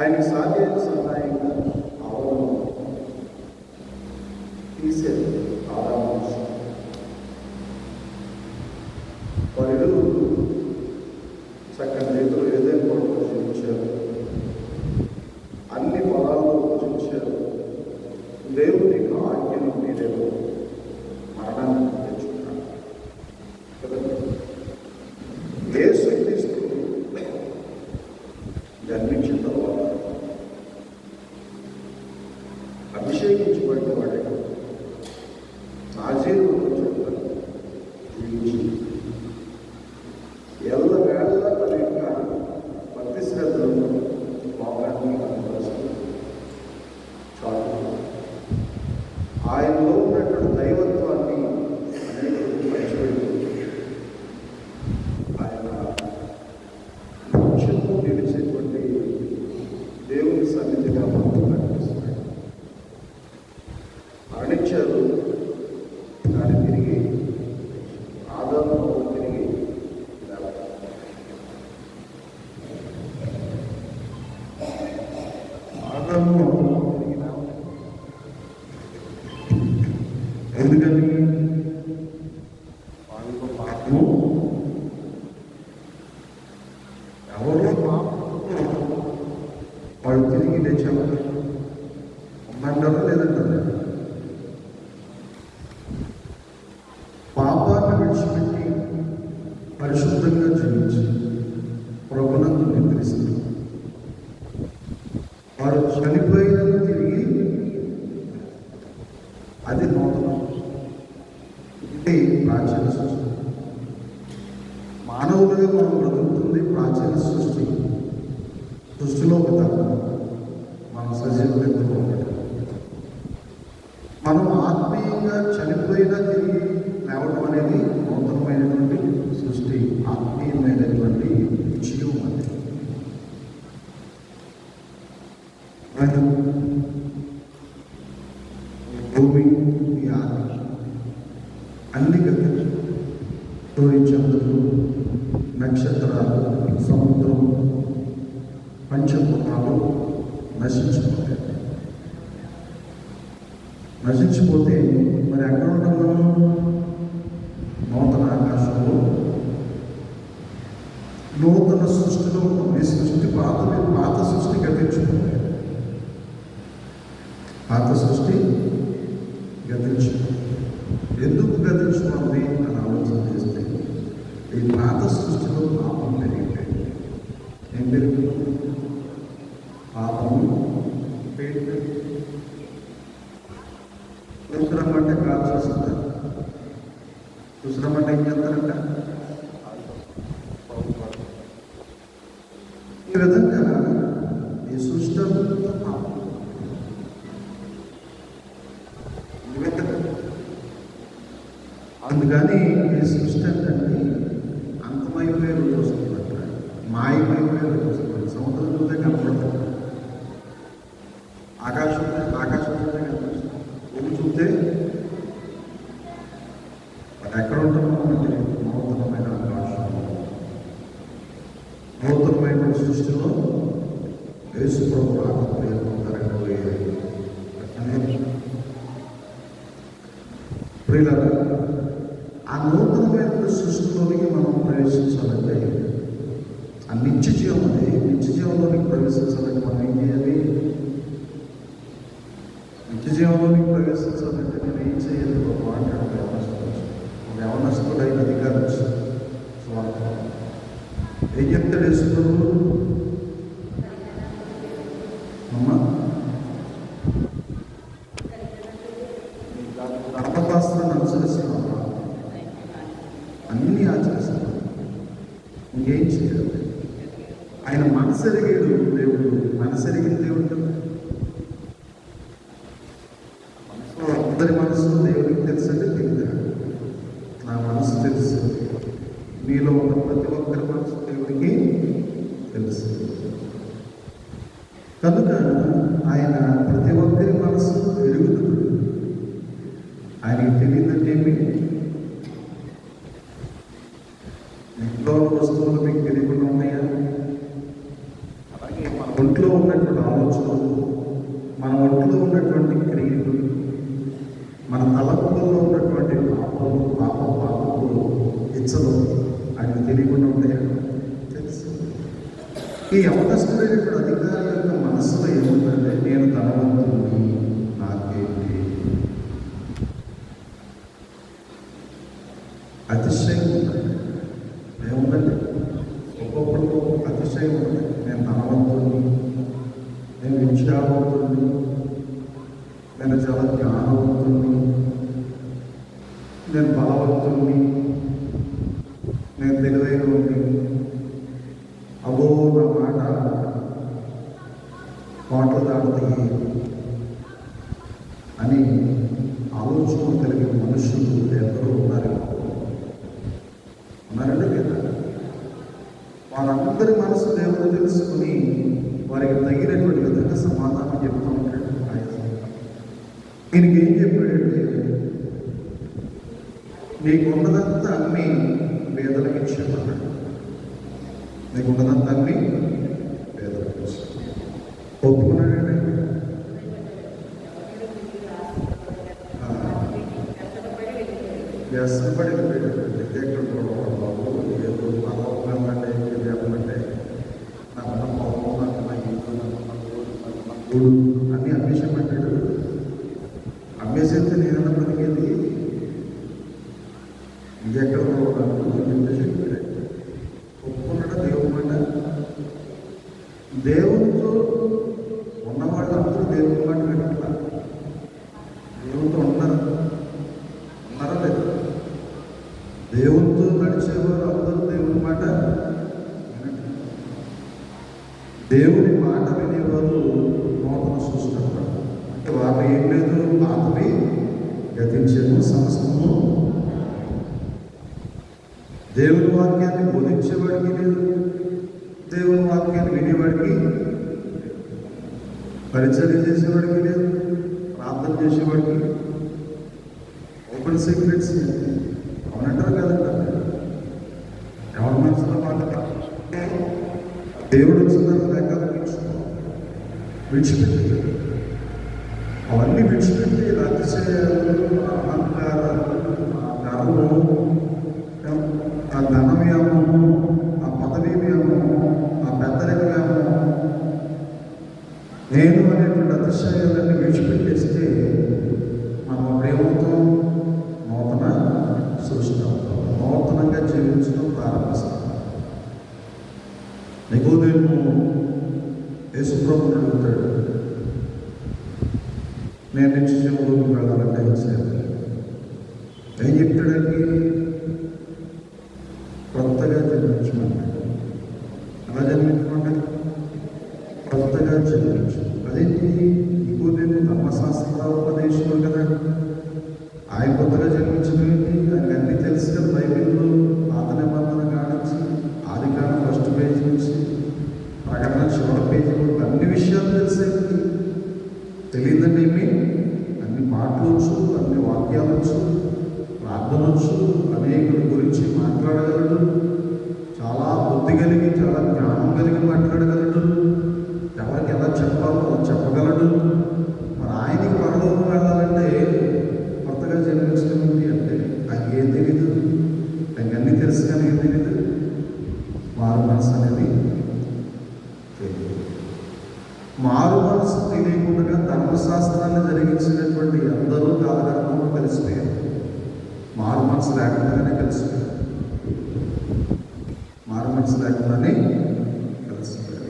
ఆయన సాధ్యమైన సహాయంగా ఆవరణ తీసేది ఆదాము వారిలో చక్కని రీతిలో ఏదైనా కూడా పూజించారు, అన్ని పొలాల్లో పూజించారు. దేవుని ఆజ్ఞను మీరేమో మరణాన్ని తెచ్చుకున్నాడు. యేసుక్రీస్తు జన్మించిన తర్వాత అభిషేకించబడిన వాడే నాజీరు జీవించి ఎల్లవేళ తన యొక్క భక్తి శ్రద్ధలను లోకాన్ని అనుభవిస్తూ చాలు ఆయనలో ఉన్నటువంటి దైవత్వాన్ని అనేక పంచిపెడుతూ ఆయన నిత్యము నిలిచేటువంటి దేవుని సన్నిధిగా మనకు కనిపిస్తున్నాడు. మరణించారు కానీ తిరిగి ఆదాము తిరిగి ఆదాము తిరిగి ఎందుకని వాళ్ళ పాపము ఎవరో పాపము వాళ్ళు తిరిగి లేచేవారు ఉందంటారా లేదంటారా? పాపాన్ని విడిచిపెట్టి పరిశుద్ధంగా జీవించి ప్రభునందు నిద్రిస్తారు. వారు చనిపోయినందు తిరిగి అది నూతనం. ఇది ప్రాచీన సృష్టి. మానవులుగా మనం బ్రతుకుతుంది ప్రాచీన సృష్టి. సృష్టిలో ఒక తత్వం మనం సజీవులు ఎందుకు ఉండటం. మనం ఆత్మీయంగా చనిపోయినా తిరిగి లేవడం అనేది నూతనమైనటువంటి సృష్టి, ఆత్మీయమైనటువంటి జీవం అనేది. భూమి ఈ ఆకాశం అన్ని గతి సూర్యచంద్రులు, నక్షత్రాలు, సముద్రం, పంచభూతాలు నశించిపోతాయి. నశించిపోతే మరి ఎక్కడ ఉంటాం మనం? నూతన ఆకాశంలో నూతన సృష్టిలో ఉంటాం. ఈ సృష్టి పాత సృష్టి గతించిపోతాయి. పాత సృష్టి గతించిపోతుంది. ఎందుకు గతించుకోండి అని ఆలోచన చేస్తే ఈ పాత సృష్టిలో పాపం పెరిగిపోయింది. ఏం పెరిగిపోయింది? పాపము పెరిగిపోయింది. చూసినామంటే కాదు చూస్తారు. చూసినామంటే ఏం చేస్తారంట? ఈ విధంగా ఈ సృష్టి అంతా పాపం. అందుకని ఈ సృష్టి అంటే అంతమైపోయే రోజు వస్తుందంట, మాయమైపోయే రోజు వస్తుంది. సముద్రం చూస్తే కనపడుతుంది, ఆకాశం చూస్తే కనిపిస్తుంది, భూమి చూస్తే అది ఎక్కడ ఉంటామో మనకి నూతనమైన ఆకాశం, నూతనమైన సృష్టిలో యేసు ప్రభు రాకపోయే ప్రియులారా, ఆ నూతనమైన సృష్టిలోనికి మనం ప్రవేశించాలంటే ఆ నిత్య జీవంలోనికి ప్రవేశించాలంటే మనం ఏం చేయాలి? నిత్య జీవంలోనికి ప్రవేశించాలంటే నేను ఏం చేయాలి? ఒక మాట్లాడు యవనస్తుడైన అధికారం ఏం చెప్తాడు యేసుప్రభు? కనుక ఆయన ప్రతి ఒక్కరి మనసు ఎరుగుతుంది. ఆయనకి తెలియదంటే ఏమి? ఇంట్లో వస్తువులు మీకు తెలియకుండా ఉన్నాయా? అలాగే మన ఒంట్లో ఉన్నటువంటి ఆలోచనలు, మన ఒంట్లో ఉన్నటువంటి క్రియలు, మన తలపుల్లో ఉన్నటువంటి పాపములు, ఇచ్చలు ఆయనకు తెలియకుండా ఉన్నాయా? తెలుసు. ఈ అవకాశమైనటువంటి అధికారి యొక్క మనసులో ఏముందంటే, నేను ధనవంతుడిని, నాకేంటి? అతిశయం ఉందండి. ఏముందండి? ఒక్కొక్కరు అతిశయం ఉంది. నేను ధనవంతుడిని, నేను విద్యావంతుడిని, నేను చాలా జ్ఞానవంతుడిని, నేను బలవంతుడిని, నేను తెలివైనవాడిని, అబ్బో నా మాట కోటలు దాటుతాయి అని ఆలోచన కలిగిన మనుషులు ఎందరో ఉన్నారండి లేదా? వారందరి మనసు దేవుడు తెలుసుకుని వారికి తగినటువంటి విధంగా సమాధానం చెప్తూ ఉంటాడు. ఈయనకి ఏం చెప్పాడంటే, నీకున్నదంతా అమ్మి పేదలకు ఇచ్చేమన్నాడు. నీకున్నదంతా అమ్మి పేదలకు ఇచ్చి ఒప్పుకున్నాడండి. వ్యసనపడి ఎక్కడ బాబు ఏదో అలవకంటే చెప్పమంటే నాకున్న పాపం, నాకున్న ఇల్లు, నాకున్న గూడు అన్నీ అమ్మేసామంటాడు. అమ్మేసేస్తే నేనన్నా బతికేది ఇంకెక్కడ చెప్పాడు. ఒప్పుకున్నాడు దేవుడు మాట. దేవునితో ఉన్నవాళ్ళు అందరూ దేవుని మాట వింటున్నారు. దేవునితో ఉన్నారా లేదా? దేవునితో నడిచేవారు అందరూ దేవుని మాట వినండి. దేవుని మాట వినేవారు నూతన సృష్టి అంటారు. అంటే వారు ఏం లేదు, పాతవి గతించేది సమస్తము. దేవుని వాక్యాన్ని బోధించేవాడికి లేదు, దేవుని వాక్యాన్ని వినేవాడికి, పరిచర్య చేసేవాడికి లేదు, ప్రార్థన చేసేవాడికి. ఓపెన్ సీక్రెట్స్ అవునంటారు కదంటారు. ఎవరి మనసులో దేవుడు వచ్చిన లేక విడిచిపెట్టి అవన్నీ విడిచిపెట్టి అతిశయాలు, అహంకారాలు, గర్వము, ఆ ధన వ్యామము, ఆ పదవీ వ్యామము, ఆ పెద్దరిక వ్యామము, నేను అనేటువంటి అతిశయాలన్నీ విడిచిపెట్టేస్తే మనం ప్రేమతో నూతన సృష్టి అవుతాం, నూతనంగా జీవించడం ప్రారంభిస్తాం. నికోదేము యేసుప్రభువుని అడుగుతాడు, నేను నిత్య జీవంలోకి వెళ్ళాలంటే ఏం చెప్తాడండి? కొత్తగా జన్మించమన్నాడు. అలా జన్మించమంటాడు, కొత్తగా జన్మించు. అదేంటి? నికోదేము ధర్మశాస్త్రోపదేశుడు కదా, ఆయన కొత్తగా జన్మించడం ఏంటి? ఆయనకు అన్నీ తెలుసు కదా. బైబిల్లో పాత నిబంధన కానించి, ఆది కాలం ఫస్ట్ పేజీ నుంచి ప్రకటన చివరి పేజీ వరకు అన్ని విషయాలు తెలిసేది. తెలియదండి ఏమి? అన్ని మాటలు వచ్చు, అన్ని వాక్యాలు వచ్చు, ప్రార్థన వచ్చు, అనేకుల గురించి మాట్లాడగలడు, చాలా బుద్ధి కలిగి, చాలా జ్ఞానం కలిగి మాట్లాడగలడు, ఎవరికి ఎలా చెప్పాలో అలా చెప్పగలడు. మరి ఆయనకి పరలోకం వెళ్ళాలంటే కొత్తగా జన్మించడం ఏంటి అంటే ఆయనకి ఏం తెలీదు. ఆయనకి అన్నీ తెలుసు కానీ ఏం తెలీదు. మారు మనసు అనేది తెలియదు. మారు మనసు తెలియకుండా ధర్మశాస్త్రాన్ని జరిగించినటువంటి అందరూ కాలగర్భంలో కలిసిపోయారు. మారు మనసు లేకుండానే కలిసిపోయారు. మారు మనసు లేకుండానే కలిసిపోయారు.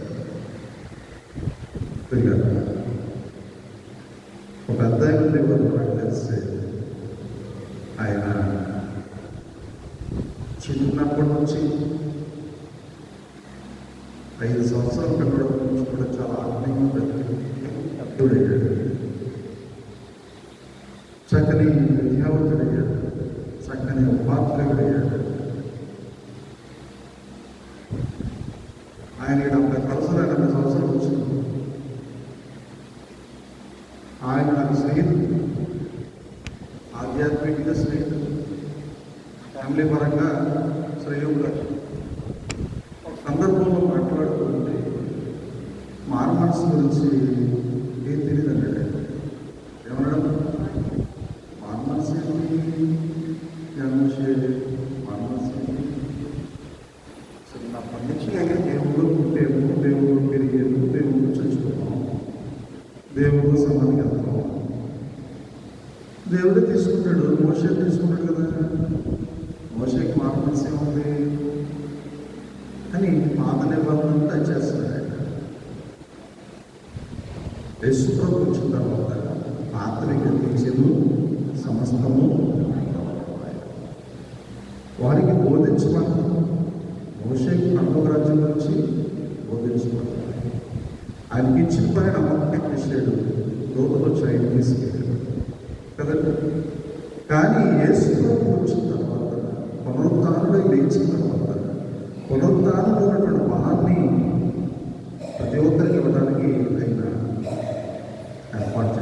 ఒక అధ్యాయం ఉండేవారు నాకు తెలిసి, ఆయన చిన్నప్పటి నుంచి 5 సంవత్సరాల పెట్టడం నుంచి కూడా చాలా ఆత్మీయంగా అర్థుడయ్యాడు. చక్కని విద్యావంతుడయ్యాడు, చక్కని ఉపాధ్యాయుడయ్యాడు. ఆయన 70 సంవత్సరాలు వచ్చింది. ఆయన నాకు స్నేహితుడు, ఆధ్యాత్మిక స్నేహితుడు, ఫ్యామిలీ పరంగా శ్రేయోగులు. ఒక సందర్భంలో మాట్లాడుతుంటే మారు మనసు గురించి ఏం తెలియదు అన్నాడు. ఏమనడం? మారు మనసు మారు మనసు అసలు నా పండించలేక దేవుడు పుట్టేము, దేవుడు పెరిగేము, దేవుడు చచ్చిపోతాం, దేవుడు సంబంధికి వెళ్తాం. దేవుడే తీసుకుంటాడు, మోషే తీసుకుంటాడు కదా. మోషేకి మారు మనసు ఏముంది అని పాత నిబంధన అంతా చేస్తున్నాడు. యేసుప్రభు వచ్చిన తర్వాత పాత్రని గతించను సమస్తము వారికి బోధించమని మోషేకి పరలోక రాజ్యం గురించి బోధించమని ఆయనకి ఇచ్చిన పని నమ్మకం చేశాడు. లోపల వచ్చి ఆయన తీసుకెళ్ళాడు కదండి. కానీ యేసుప్రభు వచ్చిన తర్వాత పునరుత్థానుడై లేచిన తర్వాత పునరుత్థానంలో ఉన్నటువంటి బలాన్ని ప్రతి ఒక్కరికి ఇవ్వడానికి ఆయన ఏర్పాటు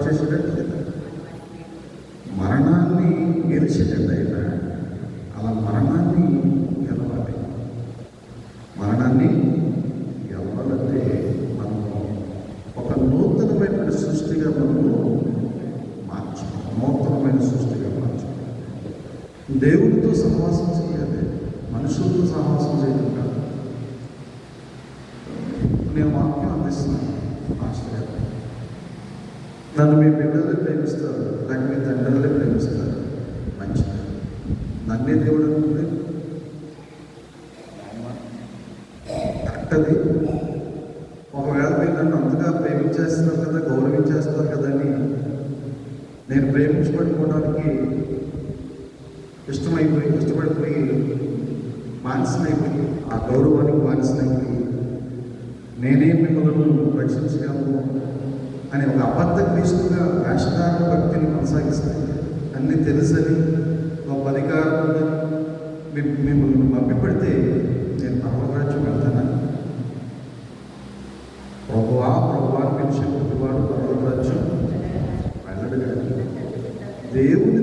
చేశాడంటే మరణాన్ని గెలిచేటండి ఆయన. అలా మరణాన్ని గెలవాలి. మరణాన్ని గెలవాలంటే మనము ఒక నూతనమైన సృష్టిగా మనము మార్చాలి. నూతనమైన సృష్టిగా మార్చాలి. దేవుడితో సహవాసం చేయాలి, మనుషులతో సహవాసం చేయడం కాదు. నేను వాక్యం అందిస్తున్నాను. మాస్టర్ గారు, నన్ను మీ బిడ్డలే ప్రేమిస్తారు, లేక మీ తండ్రులే ప్రేమిస్తారు, మంచిది. నన్నే దేవుడు అనుకుంటే కరెక్ట్ అది. ఒకవేళ మీరు నన్ను అంతగా ప్రేమించేస్తున్నారు కదా, గౌరవించేస్తారు కదా అని నేను ప్రేమించబడుకోవడానికి ఇష్టపడిపోయి బానిసనైపోయి, ఆ గౌరవానికి బానిసనైపోయి నేనే మిమ్మల్ని రక్షించగలను అని ఒక అబద్ధ క్రీస్తుగా వేషధారణ భక్తిని కొనసాగిస్తాయి. అన్నీ తెలుసని ఒక అధికారం ఉందని మిమ్మల్ని పంపిపెడితే నేను పరమరాజ్యం వెళ్తానా? ప్రభువా అని పిలిచే ప్రతివాడు పరమరాజ్యం వెళ్ళడు.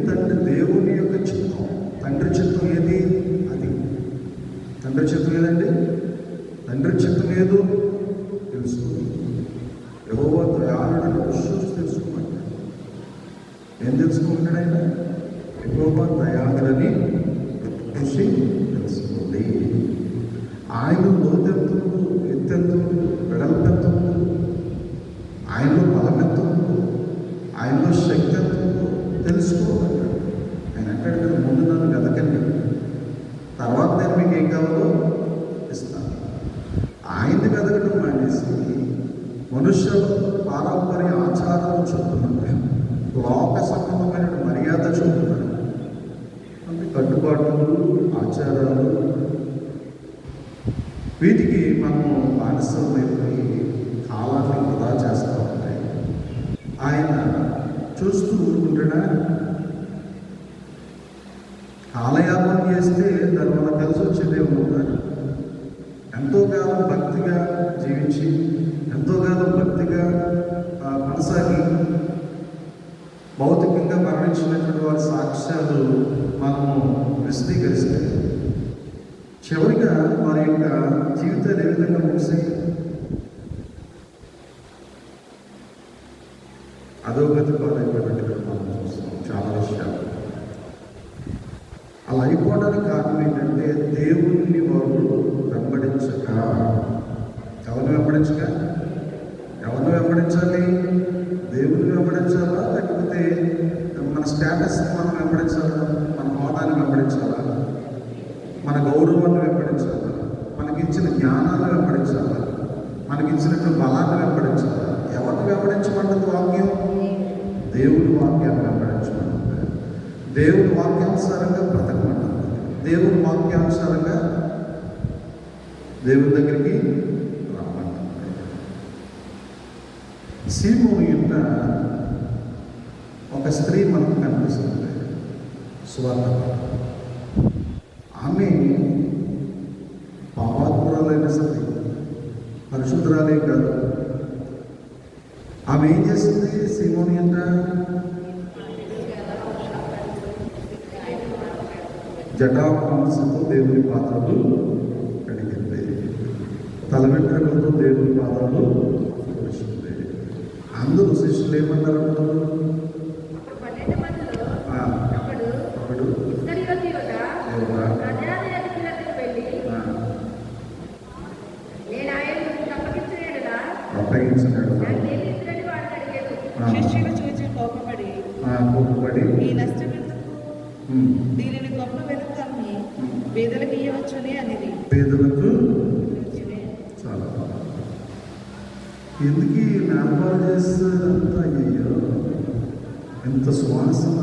కానీ దేవుని యొక్క చిత్తం, తండ్రి చిత్తం ఏది? అది తండ్రి చిత్తం ఏదండి? తండ్రి చిత్తం ఏదో తెలుసుకోండి. యెహోవా దయాళుడని చూసి తెలుసుకోమంటాడు. ఏం తెలుసుకుంటాడు ఆయన? యెహోవా దయాళుడని చూసి తెలుసుకోండి. ఆయన లోతెంతులు, ఎత్తెంతులు, వెడల్పెంతులు, ఆయనలో బలమెత్తులు, ఆయనలో శక్తి ఎంతులు తెలుసుకోమంటాడు. ఆయన అంటాడు కదా, ముందు నన్ను వెతకండి, తర్వాత నేను మీకు ఏం కావాలో ఇస్తాను. ఆయన్ని వెతకడం మానేసి మనుష్య పారంపర్య ఆచారాలు చూపుతున్నాడు, లోక సంబంధమైన మర్యాద చూపుతున్నాడు. అంటే కట్టుబాట్లు, ఆచారాలు, వీటికి మనము బానిసమైపోయి కాలాన్ని వృధా చేస్తూ ఉంటాయి. ఆయన చూస్తూ ఊరుకుంటాడా? కాలయాపన చేస్తే దానివల్ల కలిసి వచ్చేదే ఉంటాడు. ఎంతో కాలం భక్తిగా జీవించి, ఎంతో కాలం భక్తిగా కొనసాగి భౌతికంగా మరణించినటువంటి వారి సాక్ష్యాలు మనము విశదీకరిస్తే చివరిగా వారి యొక్క జీవితాలు ఏ విధంగా ముగిసి అధోగతి పాలైపోయినట్టుగా మనం చూస్తాం చాలా విషయాలు. అలా అయిపోవడానికి కారణం ఏంటంటే దేవుణ్ణి వారు వెంబడించక. ఎవరిని వెంబడించాలి? దేవుని వెంబడించాలా, లేకపోతే మన స్టేటస్ని మనం వెంబడించాలా, మన హోదాన్ని వెంబడించాలా, మన గౌరవాన్ని వెంబడించాలా, మనకిచ్చిన జ్ఞానాన్ని వెంబడించాలా, మనకిచ్చినటువంటి బలాన్ని వెంబడించాలా? ఎవరిని వెంబడించమంటుంది వాక్యం? దేవుని వాక్యాన్ని వెంబడించమంటుంది. దేవుని వాక్యానుసారంగా బ్రతకమంటుంది. దేవుని వాక్యానుసారంగా దేవుని దగ్గరికి రామంటుంది. సీమోను ఇంట ఒక స్త్రీ మనకు కనిపిస్తుంది. సువార్త ఆమె పాపాత్మురాలైన స్త్రీ, పరిశుద్ధురాలే కాదు. ఆమె ఏం చేసింది? సీమోని అంట జటామాంసంతో దేవుని పాదాలు కడిగింది, తల వెంట్రుకలతో దేవుని పాదాలు తుడిచింది. అందరూ శిష్యులు ఏమన్నారు? అప్పగించినాడు. కోపపడి ఈ నష్టపెట్టుకు దీనిని గొప్ప వెనుకని పేదలకు ఇవ్వవచ్చునే అనేది. పేదలకు చాలా ఎందుకు వ్యాపారం చేస్తారంతా? అయ్యో, ఎంత సువాసన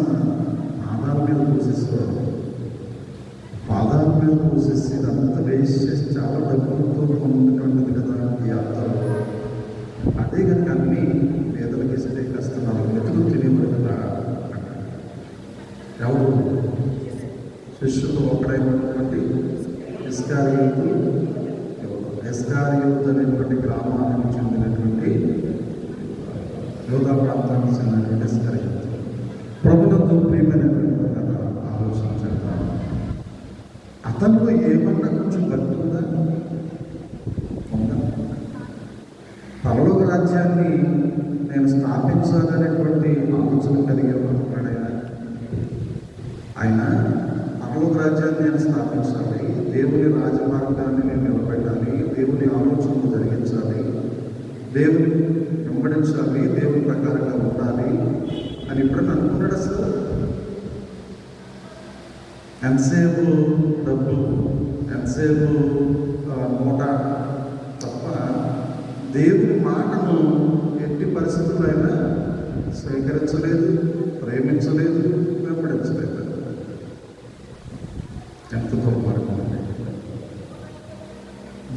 పాదాల మీద పోషిస్తారు, పాదాల మీద పోషిస్తే ఇదంతా వేస్ట్ చేసి చాలా డబ్బులతో కొనుక్కుంటుంది కదా ఈ అర్థం. అదే కనుక అన్ని పేదలకు ఇస్తే కాస్త 4 మెతులు తినేవారు కదా. ఎవరు? శిష్యులు ఒకడైనటువంటి ఇస్కారియోతు అనేటువంటి గ్రామానికి చెందినటువంటి యోధా ప్రాంతానికి చెందినటువంటి ఇస్కారియోతు. ప్రభుత్వంతో ప్రియమైనటువంటి కదా ఆలోచన చేద్దాం. అతనిలో ఏమన్నా కొంచెం భక్తి ఉందా? పరలోక రాజ్యాన్ని నేను స్థాపించాలనేటువంటి ఆలోచన కలిగి ఉన్నాడు ఆయన. పరలోక రాజ్యాన్ని నేను స్థాపించాలి, దేవుని రాజమార్గాన్ని నేను నిలబెట్టాలి, దేవుని ఆలోచనలు జరిగించాలి, దేవుని వెంబడించాలి, దేవుని ప్రకారంగా ఉండాలి అని ఎప్పుడన్నా అనుకున్నాడు అసలు? ఎంతసేపు డబ్బు, ఎంతసేపు మూట తప్ప దేవుని మాటను ఎట్టి పరిస్థితుల్లో అయినా స్వీకరించలేదు, ప్రేమించలేదు, వెంబడించలేదు. ఎంత దుర్మార్గం అండి!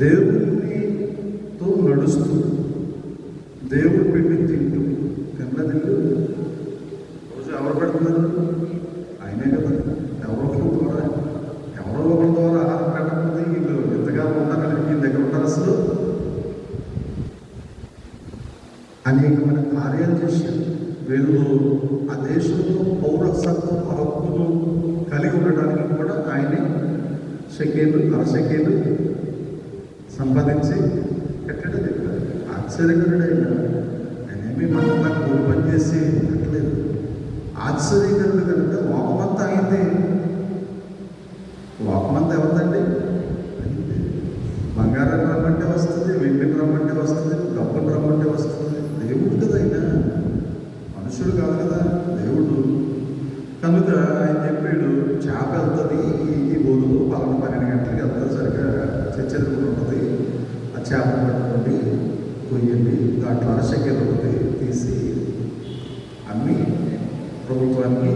దేవునితో నడుస్తూ దేవుడు పెట్టి తింటూ తిన్నదిల్లు రోజు ఎవరు పెడుతున్నారు? ఆయనే కదా. ఎవరో ఒకరి ద్వారా ఆహారం పెట్టకపోతే వీళ్ళు ఎంతగా ఉంటారని వీళ్ళ దగ్గర ఉంటారు అసలు. అనేకమైన కార్యాలు చేశారు వీళ్ళు. ఆ దేశంలో పౌరసత్వ హక్కును కలిగి ఉండడానికి కూడా ఆయనే అరశకేలు సంపాదించి కట్టడం చెప్పారు. ఆశ్చర్యకరుడైనా ఆయనేమి మనలా కూలి పని చేసి కట్టలేదు. ఆశ్చర్యకరుడు కనుక లోకమంతా అయింది. లోకమంతా ఎవరిదండి? బంగారం రమ్మంటే వస్తుంది, వెండిని రమ్మంటే వస్తుంది, డబ్బును రమ్మంటే వస్తుంది. దేవుడు కదా అయినా, మనుషుడు కాదు కదా దేవుడు. కనుక ఆయన చెప్పాడు, చేప వెళ్తుంది ఈ బోధులు 12 గంటలకి వెళ్తుంది, సరిగ్గా చెరువులు ఉంటుంది, ఆ చేప పట్టుకోండి, కొయ్యండి, దాంట్లో అరశకేలు ఉంటుంది, తీసి అమ్మి ప్రభుత్వానికి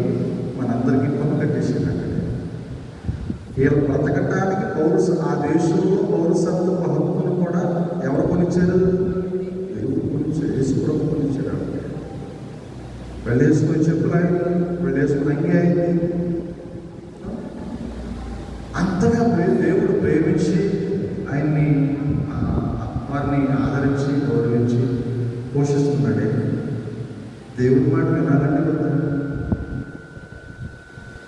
మనందరికీ పన్ను కట్టేసాడు. అక్కడ వీళ్ళు బ్రతకటానికి ఆ దేశంలో పౌరసత్వ హక్కును కూడా ఎవరు కొనిచ్చారు? దేవుడు కొనిచ్చాడు, యేసు ప్రభు కొనిచ్చాడు. వెళ్ళేసుకుని చెప్పులు అయింది, వెళ్ళేసుకుని అంగి అయింది. అంతగా దేవుడు ప్రేమించి ఆయన్ని వారిని ఆదరించి గౌరవించి పోషిస్తున్నాడే. దేవుడి మాట వినాలంటే కదా.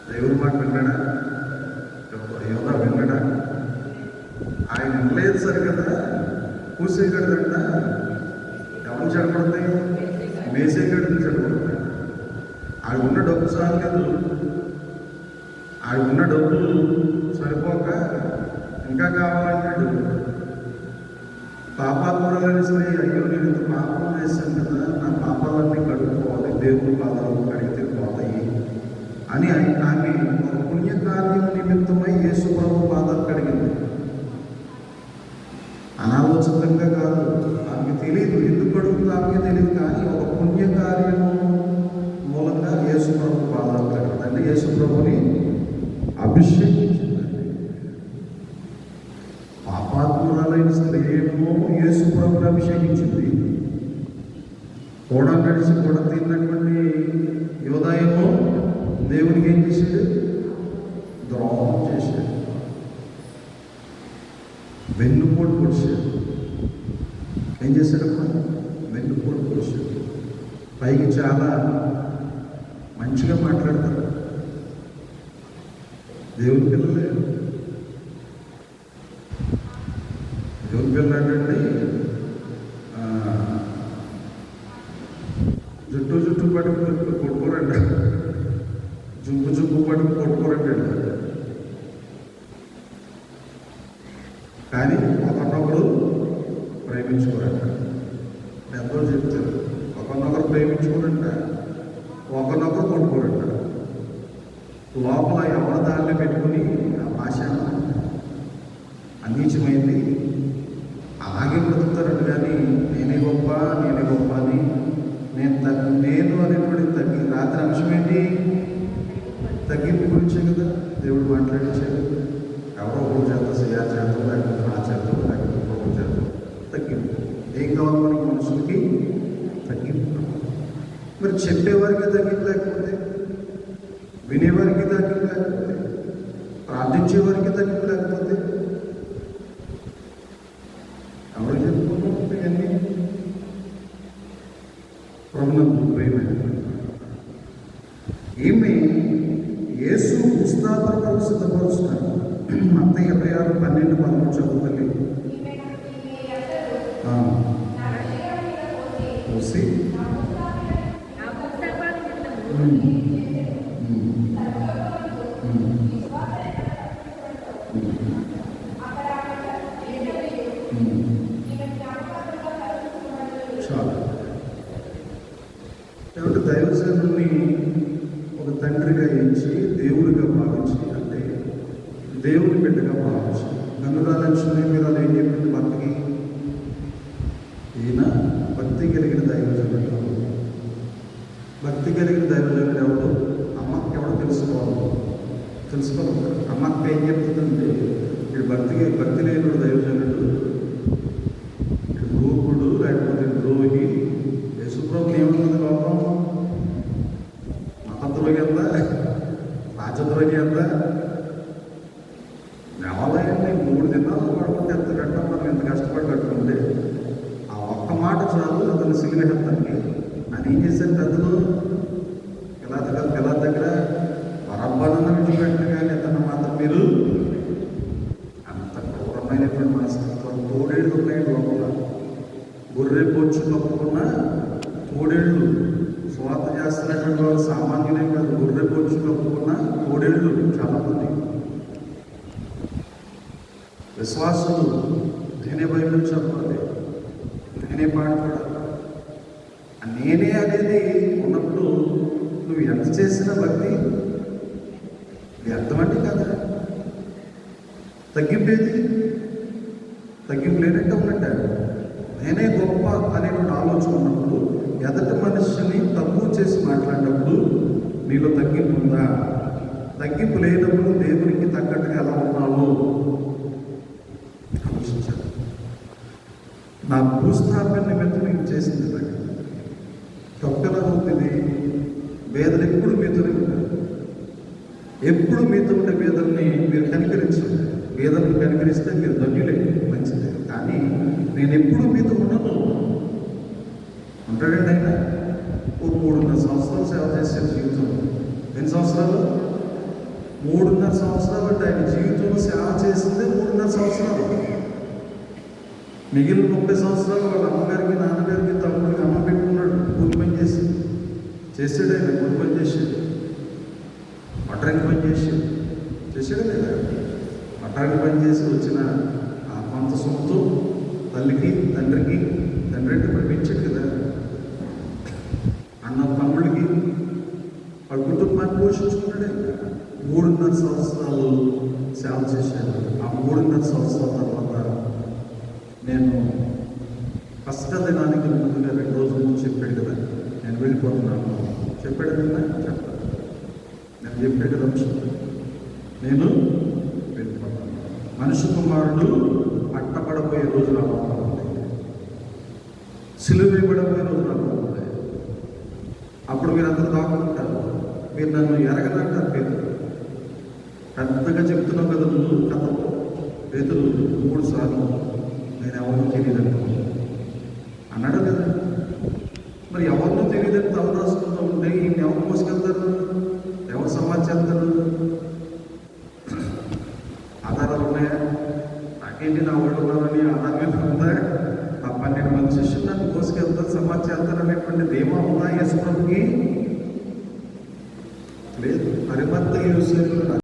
దేవుడి మాట విన్నాడా? యోధా విన్నాడా? ఆయన వినలేదు సరికదా. పూసేయగలదంట. ఎవరు చెడపడతాయి? మేసేయగడిని చెడపడతాయి. ఆడున్న డబ్బు చాలేదు, ఆడున్న డబ్బు సరిపోక ఇంకా కావాలంటాడు. పాపాత్మురాలని స్త్రీ, అయ్యో నేను ఇంత పాపం చేశాను కదా, నా పాపాలన్నీ కడుక్కోవాలి, దేవుడి పాదాలు కడిగితే పోతాయి అని ఆమె ఒక పుణ్యకార్యం నిమిత్తమై యేసు ప్రభు పాదాలు కడిగింది. అనాలోచితంగా కాదు, ఆమెకు తెలియదు, ఎందుకు కడుగుతుందో ఆమెకే తెలియదు. కానీ ఒక పుణ్యకార్యము మూలంగా యేసు ప్రభు పాదాలు కడిగింది. అంటే యేసు ప్రభుని అభిషేకించిందండి. పాపాత్మురాలైన స్త్రీ ఏమో యేసు ప్రభుని అభిషేకించింది. కూడా నడిచి కూడా తిన్నటువంటి యోధా ఏమో దేవునికి ఏం చేశాడు? ద్రోహం చేశాడు, వెన్నుపోటు పొడిచాడు. ఏం చేశాడమ్మా? వెన్నుపోటు పొడిచాడు. పైకి చాలా మంచిగా మాట్లాడతారు. దేవుని పిల్లలే. దేవుని పిల్లలు అంటే జుట్టు పట్టుకు కొట్టుకోరంట, జుంపు పట్టుకు కొట్టుకోరంట. కానీ ఒకరినొకరు ప్రేమించుకోరంట. ఎంతో చెప్తారు, ఒకరినొకరు ప్రేమించుకోరంట, ఒకరినొకరు కొట్టుకోరంట. లోపల ఎవరి దాన్ని పెట్టుకుని ఆ భాష అనీచమైంది అలాగే బ్రతుకుతారంట. కానీ నేనే గొప్ప అని నేను అనేటువంటి రాత్రి అంశం ఏంటి? తగ్గింపు గురించే కదా దేవుడు మాట్లాడించాడు. ఎవరో ఒకరు చేత సియా చేత, లేకపోతే నా చేత, లేకపోతే ఇంకొక చేత తగ్గింపు. ఏం కావాలి మనకి? మనుషులకి తగ్గింపు. మరి చెప్పేవారికి తగ్గింపు లేకపోతే, వినేవారికి తగ్గింపు లేకపోతే, ప్రార్థించేవారికి తగ్గింపు లేకపోతే ఎవరు చెప్పుకుంటూ అన్నీ ప్రభునందు ప్రేమైన ఈమె యేసు భూస్థాపన కొరకు సిద్ధపరుస్తున్నారు. మత్తయి 26:12-13 చదువుతల్లి పోసి చాలా ఏమంటే దైవజనుని ఒక తండ్రిగా ఎంచి, దేవుడిగా భావించి, అంటే దేవుని బిడ్డగా భావించి, గనురాలక్ష్మి మీరు అలా ఏం చెప్పింది భక్తికి? ఈయన భక్తి కలిగిన దైవజనుడు. భక్తి కలిగిన దైవజనుడు ఎవరు? అమ్మకి ఎవడో తెలుసుకోవాలి. అమ్మకి ఏం చెప్తుందంటే, వీడు భక్తి లేని దైవజనుడు, మూకుడు, లేకపోతే ద్రోహి. యేసుప్రభుని ఏమన్నది లోపం? మతద్రోహి అంతా, రాజద్రోహి అంతా. దేవాలయాన్ని 3 దినాలు పడుకుంటే ఎంత కట్టం, మనం ఎంత కష్టపడి కట్టుకుంటే ఆ ఒక్క మాట చాలు అతను సిలివేస్తానికి. అని ఏం చేశారు పెద్దలు? పిల్లల దగ్గర పరబ్బానన్న విడిచిపెట్టిన కానీ అతను మాత్రం మీరు అంత క్రూరమైనటువంటి మనస్తత్వం. తోడేళ్ళు ఉన్నాయి లోపల. గొర్రె పొచ్చు తప్పుకున్న తోడేళ్ళు. స్వార్థ చేస్తున్నటువంటి వాళ్ళు సామాన్యులే కాదు, గొర్రె పొచ్చు తప్పుకున్న తోడేళ్ళు చాలామంది. విశ్వాసులు నేనే బైబిల్ చదవాలి, నేనే పాడుకోవాలి, నేనే అనేది ఉన్నప్పుడు నువ్వు ఎంత చేసినా భక్తి వ్యర్థమంటే కదా. తగ్గింపేది? తగ్గింపు లేనట్టు ఉన్నట్ట. నేనే గొప్ప అనేటువంటి ఆలోచన ఉన్నప్పుడు, ఎదటి మనిషిని తక్కువ చేసి మాట్లాడినప్పుడు నీలో తగ్గింపు ఉందా? తగ్గింపు లేనప్పుడు దేవునికి తగ్గట్టుగా ఎలా ఉన్నావు ఆలోచించాలి. నా భూస్థాపన నిమిత్తం నేను చేసింది తప్పలా అవుతుంది. వేదలు ఎప్పుడు మీతోనే ఉంటారు. ఎప్పుడు మీతో ఉండే వేదల్ని మీరు కనికరించండి. వేదలను కనికరిస్తే మీరు ధన్యులే, మంచిదే. కానీ నేను ఎప్పుడు మీతో ఉండను. ఉంటాడండి ఆయన. ఓ 3.5 సంవత్సరాలు సేవ చేసే జీవితం. ఎన్ని సంవత్సరాలు? 3.5 సంవత్సరాలు. అంటే ఆయన జీవితంలో సేవ చేసిందే 3.5 సంవత్సరాలు. మిగిలిన 30 సంవత్సరాలు వాళ్ళ అమ్మగారికి, నాన్నగారికి, తమ్ముడికి అమ్మ పెట్టుకున్నాడు. కూలి పని చేసాడు. ఆయన కూలి పని చేశాడు, వడ్రంగి పని చేశాడు లేదా? వడ్రంగి పని చేసి వచ్చిన ఆ కొంత సొంతం తల్లికి, తండ్రి అంటే పంపించాడు కదా. అన్న తమ్ముడికి వాళ్ళ కుటుంబాన్ని పోషించుకున్నాడు. 3.5 సంవత్సరాలు సేవ చేశాడు. ఆ 3.5 సంవత్సరాల తర్వాత నేను ఫస్ట్ దినానికి ముందుగా 2 రోజుల ముందు చెప్పాడు కదా, నేను వెళ్ళిపోతున్నాను. చెప్పాడు కదా, చెప్పాను. నేను చెప్పాడు కదా అంశం, నేను వెళ్ళిపోతాను. మనుష్య కుమారుడు పట్టబడబోయే రోజు రాబోతుంది, సిలువ వేయబడబోయే రోజు రాబోతుంది. అప్పుడు మీరు అందరూ దాక్కుంటారు. మీరు నన్ను ఎరగనంటారు. పెద్దగా చెప్తున్నావు కదా నువ్వు కథ. పేతురు 3 సార్లు నేను ఎవరినో తెలియదంటాను అన్నాడు కదా. మరి ఎవరినో తెలియదు బైబిల్ తల రాసుకుంటూ ఉంటే ఈయన ఎవరు మోసుకెళ్తారు, ఎవరు సమాధి చేస్తారు? ఆధారాలు ఉన్నాయా? నాకేంటి నా వాళ్ళు ఉన్నారని ఆధారం ఉందా? ఆ 12 మంది శిష్యులు నన్ను మోసుకెళ్తారు, సమాధి చేస్తారు అనేటువంటి ధీమా ఉందా యేసు ప్రభుకి? లేదు. అరిమత్తయి యోసేపులు